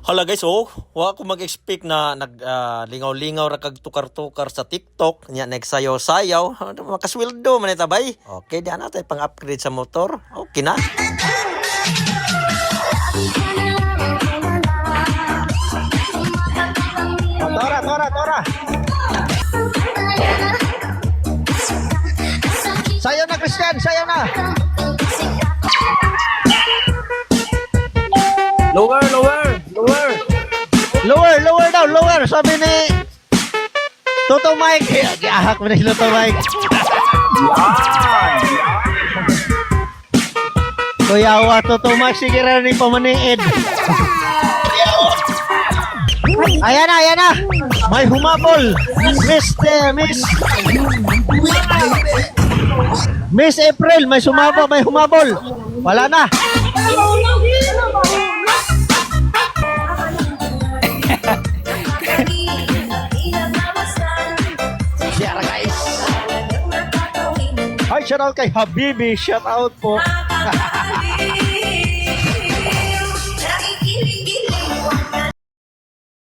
Hala guys, wa ko mag-expect na lingaw-lingaw ra kag tukar-tukar sa TikTok, nya nagsayaw-sayaw, makasweldo man ita bay. Okay, di na tay pang-upgrade sa motor. Okay na. Tora. Sayaw na Christian, sayaw na. Lower daw, lower. Sabi ni Toto Mike. Giahak mo na si Toto Mike. Kuyawa, Toto Mike. Sige rin ni pamaniid. Ayan na. May humabol. Miss April, may humabol. Wala na. Siara guys. Hi, shout out kay Habibi. Shout out po.